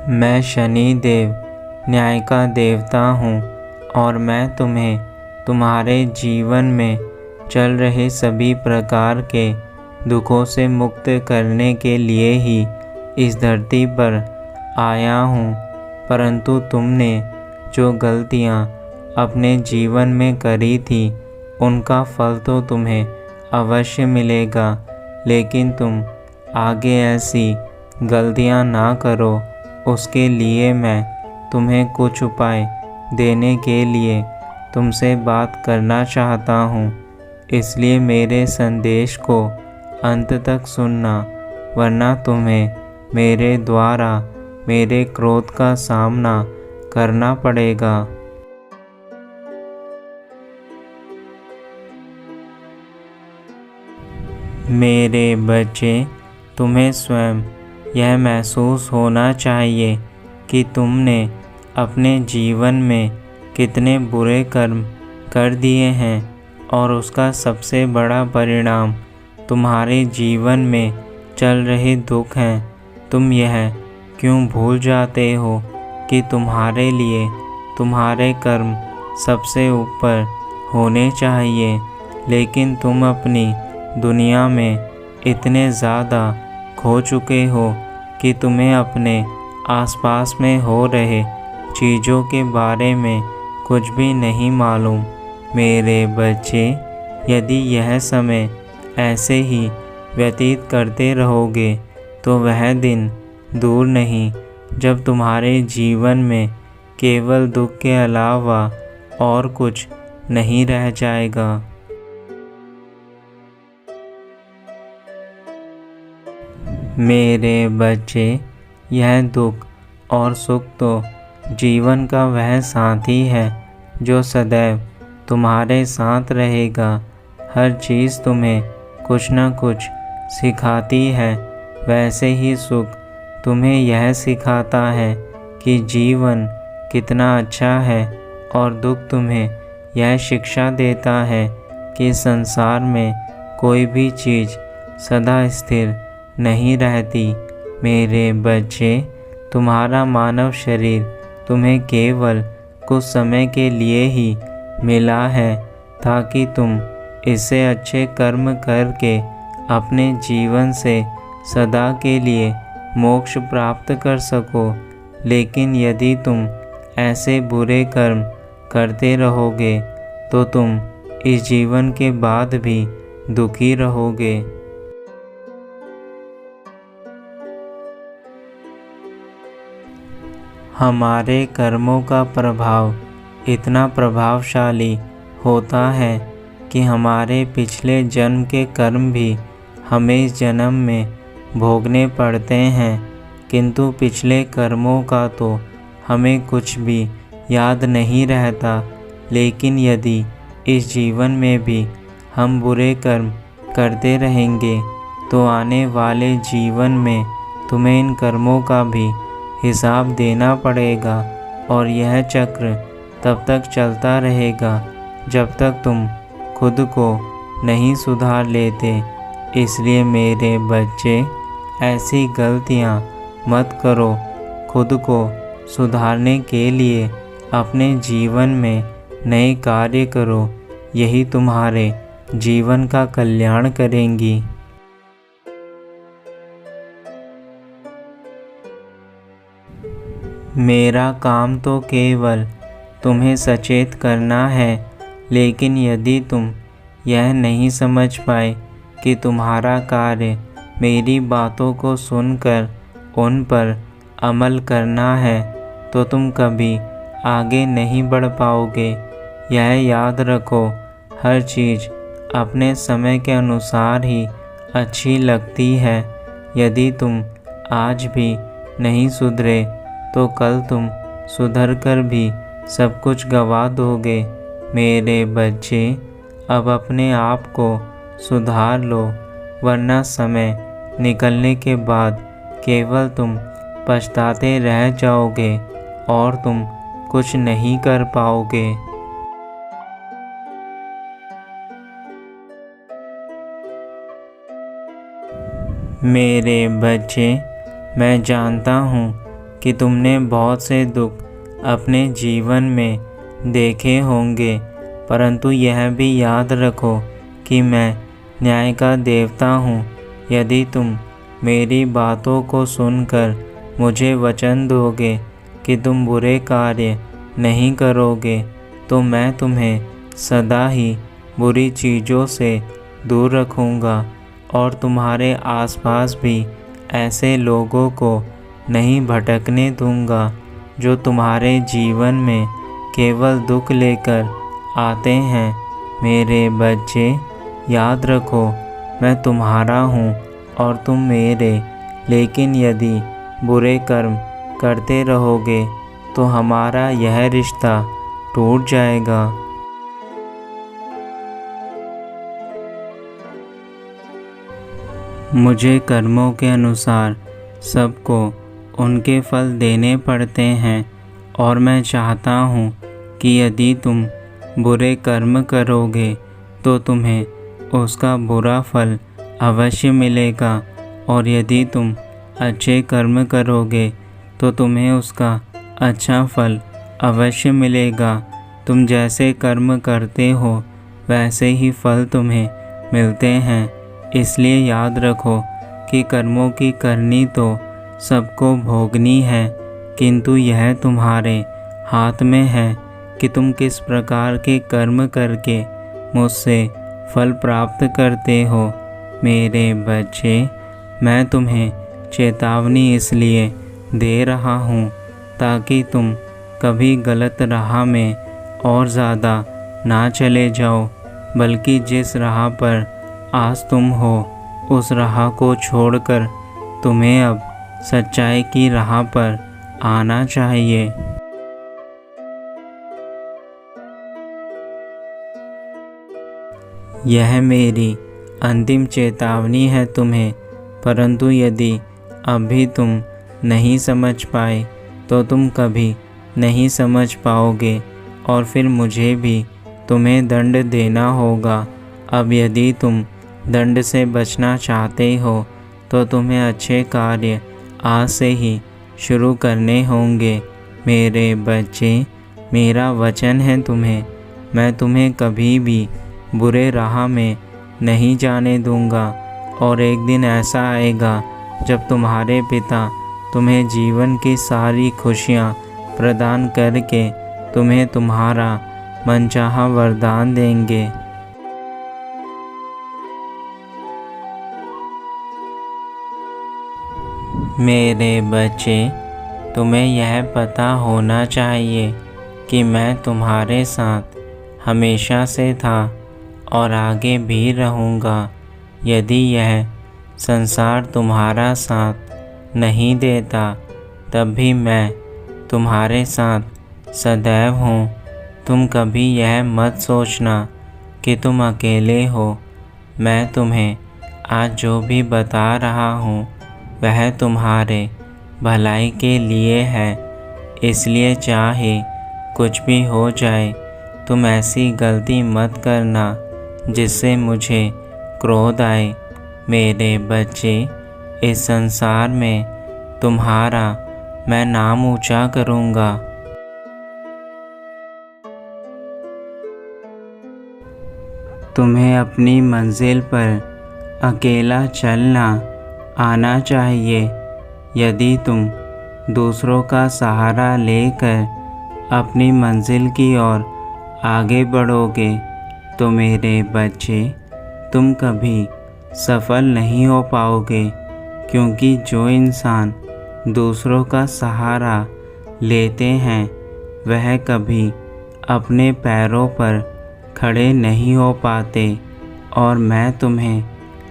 मैं शनि देव न्याय का देवता हूँ और मैं तुम्हें तुम्हारे जीवन में चल रहे सभी प्रकार के दुखों से मुक्त करने के लिए ही इस धरती पर आया हूँ। परंतु तुमने जो गलतियाँ अपने जीवन में करी थी उनका फल तो तुम्हें अवश्य मिलेगा, लेकिन तुम आगे ऐसी गलतियाँ ना करो, उसके लिए मैं तुम्हें कुछ उपाय देने के लिए तुमसे बात करना चाहता हूँ। इसलिए मेरे संदेश को अंत तक सुनना, वरना तुम्हें मेरे द्वारा मेरे क्रोध का सामना करना पड़ेगा। मेरे बच्चे, तुम्हें स्वयं यह महसूस होना चाहिए कि तुमने अपने जीवन में कितने बुरे कर्म कर दिए हैं और उसका सबसे बड़ा परिणाम तुम्हारे जीवन में चल रहे दुख हैं। तुम यह क्यों भूल जाते हो कि तुम्हारे लिए तुम्हारे कर्म सबसे ऊपर होने चाहिए, लेकिन तुम अपनी दुनिया में इतने ज़्यादा खो चुके हो कि तुम्हें अपने आसपास में हो रहे चीज़ों के बारे में कुछ भी नहीं मालूम। मेरे बच्चे, यदि यह समय ऐसे ही व्यतीत करते रहोगे तो वह दिन दूर नहीं जब तुम्हारे जीवन में केवल दुख के अलावा और कुछ नहीं रह जाएगा। मेरे बच्चे, यह दुख और सुख तो जीवन का वह साथी है जो सदैव तुम्हारे साथ रहेगा। हर चीज़ तुम्हें कुछ न कुछ सिखाती है। वैसे ही सुख तुम्हें यह सिखाता है कि जीवन कितना अच्छा है, और दुख तुम्हें यह शिक्षा देता है कि संसार में कोई भी चीज़ सदा स्थिर नहीं रहती। मेरे बच्चे, तुम्हारा मानव शरीर तुम्हें केवल कुछ समय के लिए ही मिला है ताकि तुम इससे अच्छे कर्म करके अपने जीवन से सदा के लिए मोक्ष प्राप्त कर सको। लेकिन यदि तुम ऐसे बुरे कर्म करते रहोगे तो तुम इस जीवन के बाद भी दुखी रहोगे। हमारे कर्मों का प्रभाव इतना प्रभावशाली होता है कि हमारे पिछले जन्म के कर्म भी हमें इस जन्म में भोगने पड़ते हैं, किंतु पिछले कर्मों का तो हमें कुछ भी याद नहीं रहता। लेकिन यदि इस जीवन में भी हम बुरे कर्म करते रहेंगे तो आने वाले जीवन में तुम्हें इन कर्मों का भी हिसाब देना पड़ेगा, और यह चक्र तब तक चलता रहेगा जब तक तुम खुद को नहीं सुधार लेते। इसलिए मेरे बच्चे, ऐसी गलतियाँ मत करो। खुद को सुधारने के लिए अपने जीवन में नए कार्य करो, यही तुम्हारे जीवन का कल्याण करेंगी। मेरा काम तो केवल तुम्हें सचेत करना है, लेकिन यदि तुम यह नहीं समझ पाए कि तुम्हारा कार्य मेरी बातों को सुनकर उन पर अमल करना है तो तुम कभी आगे नहीं बढ़ पाओगे। यह याद रखो, हर चीज़ अपने समय के अनुसार ही अच्छी लगती है। यदि तुम आज भी नहीं सुधरे तो कल तुम सुधर कर भी सब कुछ गंवा दोगे। मेरे बच्चे, अब अपने आप को सुधार लो, वरना समय निकलने के बाद केवल तुम पछताते रह जाओगे और तुम कुछ नहीं कर पाओगे। मेरे बच्चे, मैं जानता हूँ कि तुमने बहुत से दुख अपने जीवन में देखे होंगे, परंतु यह भी याद रखो कि मैं न्याय का देवता हूँ। यदि तुम मेरी बातों को सुनकर मुझे वचन दोगे कि तुम बुरे कार्य नहीं करोगे, तो मैं तुम्हें सदा ही बुरी चीज़ों से दूर रखूँगा और तुम्हारे आसपास भी ऐसे लोगों को नहीं भटकने दूँगा जो तुम्हारे जीवन में केवल दुख लेकर आते हैं। मेरे बच्चे, याद रखो मैं तुम्हारा हूँ और तुम मेरे। लेकिन यदि बुरे कर्म करते रहोगे तो हमारा यह रिश्ता टूट जाएगा। मुझे कर्मों के अनुसार सबको उनके फल देने पड़ते हैं और मैं चाहता हूँ कि यदि तुम बुरे कर्म करोगे तो तुम्हें उसका बुरा फल अवश्य मिलेगा, और यदि तुम अच्छे कर्म करोगे तो तुम्हें उसका अच्छा फल अवश्य मिलेगा। तुम जैसे कर्म करते हो वैसे ही फल तुम्हें मिलते हैं। इसलिए याद रखो कि कर्मों की करनी तो सबको भोगनी है, किंतु यह तुम्हारे हाथ में है कि तुम किस प्रकार के कर्म करके मुझसे फल प्राप्त करते हो। मेरे बच्चे, मैं तुम्हें चेतावनी इसलिए दे रहा हूँ ताकि तुम कभी गलत राह में और ज़्यादा ना चले जाओ, बल्कि जिस राह पर आज तुम हो उस राह को छोड़कर तुम्हें अब सच्चाई की राह पर आना चाहिए। यह मेरी अंतिम चेतावनी है तुम्हें, परंतु यदि अभी तुम नहीं समझ पाए तो तुम कभी नहीं समझ पाओगे और फिर मुझे भी तुम्हें दंड देना होगा। अब यदि तुम दंड से बचना चाहते हो तो तुम्हें अच्छे कार्य आज से ही शुरू करने होंगे। मेरे बच्चे, मेरा वचन है तुम्हें, मैं तुम्हें कभी भी बुरे राह में नहीं जाने दूंगा। और एक दिन ऐसा आएगा जब तुम्हारे पिता तुम्हें जीवन की सारी खुशियाँ प्रदान करके तुम्हें तुम्हारा मनचाहा वरदान देंगे। मेरे बच्चे, तुम्हें यह पता होना चाहिए कि मैं तुम्हारे साथ हमेशा से था और आगे भी रहूँगा। यदि यह संसार तुम्हारा साथ नहीं देता तब भी मैं तुम्हारे साथ सदैव हूँ। तुम कभी यह मत सोचना कि तुम अकेले हो। मैं तुम्हें आज जो भी बता रहा हूँ वह तुम्हारे भलाई के लिए है। इसलिए चाहे कुछ भी हो जाए, तुम ऐसी गलती मत करना जिससे मुझे क्रोध आए। मेरे बच्चे, इस संसार में तुम्हारा मैं नाम ऊंचा करूँगा। तुम्हें अपनी मंजिल पर अकेला चलना आना चाहिए। यदि तुम दूसरों का सहारा लेकर अपनी मंजिल की ओर आगे बढ़ोगे तो मेरे बच्चे, तुम कभी सफल नहीं हो पाओगे, क्योंकि जो इंसान दूसरों का सहारा लेते हैं वह कभी अपने पैरों पर खड़े नहीं हो पाते। और मैं तुम्हें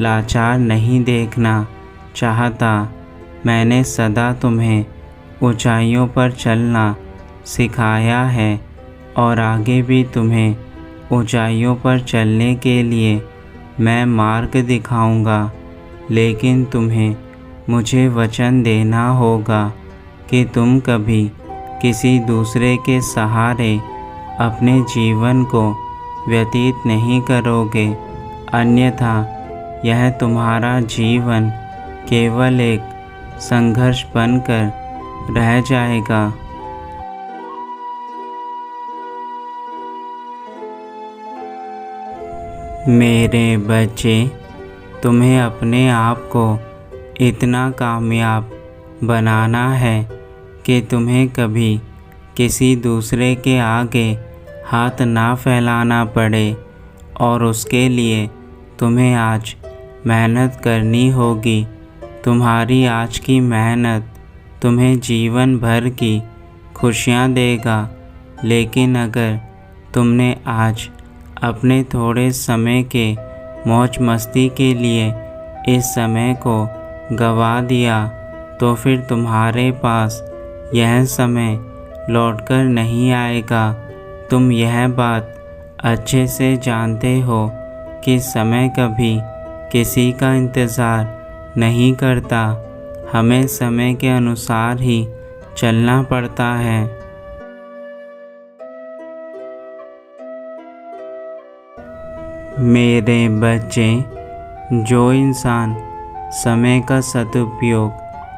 लाचार नहीं देखना चाहता। मैंने सदा तुम्हें ऊंचाइयों पर चलना सिखाया है और आगे भी तुम्हें ऊंचाइयों पर चलने के लिए मैं मार्ग दिखाऊंगा। लेकिन तुम्हें मुझे वचन देना होगा कि तुम कभी किसी दूसरे के सहारे अपने जीवन को व्यतीत नहीं करोगे, अन्यथा यह तुम्हारा जीवन केवल एक संघर्ष बनकर रह जाएगा। मेरे बच्चे, तुम्हें अपने आप को इतना कामयाब बनाना है कि तुम्हें कभी किसी दूसरे के आगे हाथ ना फैलाना पड़े, और उसके लिए तुम्हें आज मेहनत करनी होगी। तुम्हारी आज की मेहनत तुम्हें जीवन भर की खुशियाँ देगा। लेकिन अगर तुमने आज अपने थोड़े समय के मौज मस्ती के लिए इस समय को गंवा दिया, तो फिर तुम्हारे पास यह समय लौटकर नहीं आएगा। तुम यह बात अच्छे से जानते हो कि समय कभी किसी का इंतज़ार नहीं करता। हमें समय के अनुसार ही चलना पड़ता है। मेरे बच्चे, जो इंसान समय का सदुपयोग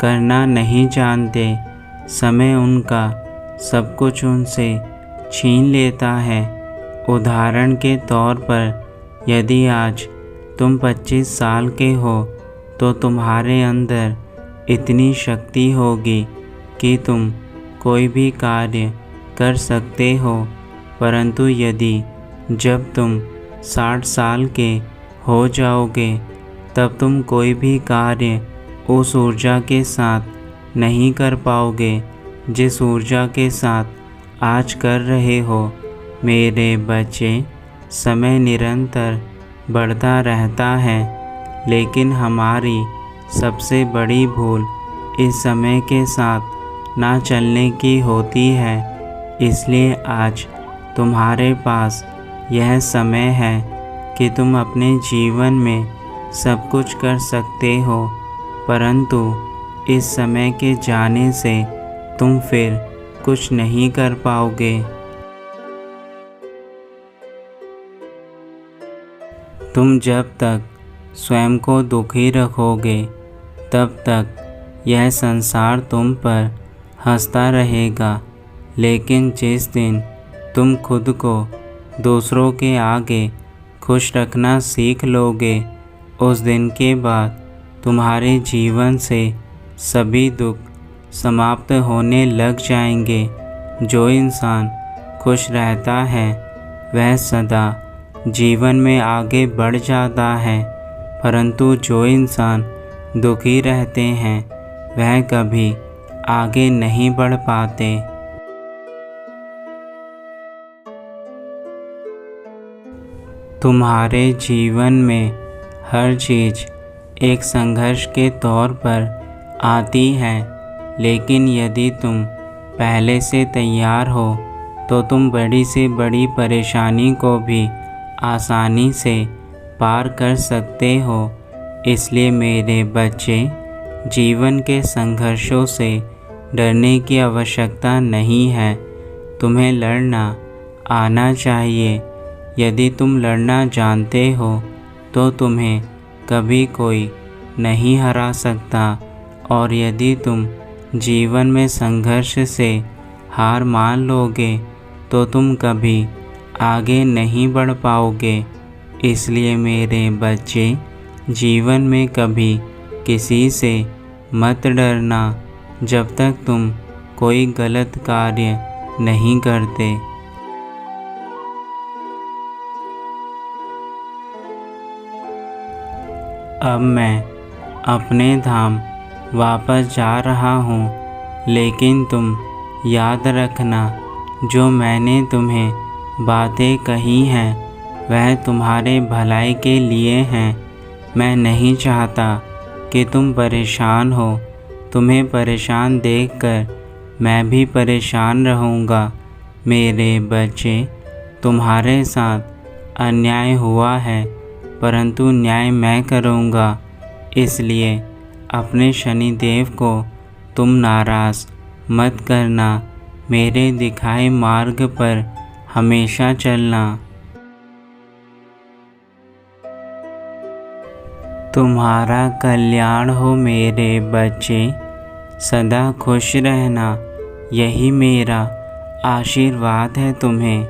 करना नहीं जानते, समय उनका सब कुछ उनसे छीन लेता है। उदाहरण के तौर पर, यदि आज तुम 25 साल के हो तो तुम्हारे अंदर इतनी शक्ति होगी कि तुम कोई भी कार्य कर सकते हो। परंतु यदि जब तुम 60 साल के हो जाओगे, तब तुम कोई भी कार्य उस ऊर्जा के साथ नहीं कर पाओगे जिस ऊर्जा के साथ आज कर रहे हो। मेरे बच्चे, समय निरंतर बढ़ता रहता है, लेकिन हमारी सबसे बड़ी भूल इस समय के साथ ना चलने की होती है। इसलिए आज तुम्हारे पास यह समय है कि तुम अपने जीवन में सब कुछ कर सकते हो, परंतु इस समय के जाने से तुम फिर कुछ नहीं कर पाओगे। तुम जब तक स्वयं को दुखी रखोगे, तब तक यह संसार तुम पर हंसता रहेगा। लेकिन जिस दिन तुम खुद को दूसरों के आगे खुश रखना सीख लोगे, उस दिन के बाद तुम्हारे जीवन से सभी दुख समाप्त होने लग जाएंगे। जो इंसान खुश रहता है वह सदा जीवन में आगे बढ़ जाता है, परंतु जो इंसान दुखी रहते हैं वह कभी आगे नहीं बढ़ पाते। तुम्हारे जीवन में हर चीज़ एक संघर्ष के तौर पर आती है, लेकिन यदि तुम पहले से तैयार हो तो तुम बड़ी से बड़ी परेशानी को भी आसानी से पार कर सकते हो। इसलिए मेरे बच्चे, जीवन के संघर्षों से डरने की आवश्यकता नहीं है। तुम्हें लड़ना आना चाहिए। यदि तुम लड़ना जानते हो तो तुम्हें कभी कोई नहीं हरा सकता, और यदि तुम जीवन में संघर्ष से हार मान लोगे तो तुम कभी आगे नहीं बढ़ पाओगे। इसलिए मेरे बच्चे, जीवन में कभी किसी से मत डरना जब तक तुम कोई गलत कार्य नहीं करते। अब मैं अपने धाम वापस जा रहा हूँ, लेकिन तुम याद रखना, जो मैंने तुम्हें बातें कही हैं वह तुम्हारे भलाई के लिए हैं। मैं नहीं चाहता कि तुम परेशान हो। तुम्हें परेशान देखकर मैं भी परेशान रहूँगा। मेरे बच्चे, तुम्हारे साथ अन्याय हुआ है, परंतु न्याय मैं करूँगा। इसलिए अपने शनिदेव को तुम नाराज़ मत करना। मेरे दिखाए मार्ग पर हमेशा चलना। तुम्हारा कल्याण हो मेरे बच्चे। सदा खुश रहना, यही मेरा आशीर्वाद है तुम्हें।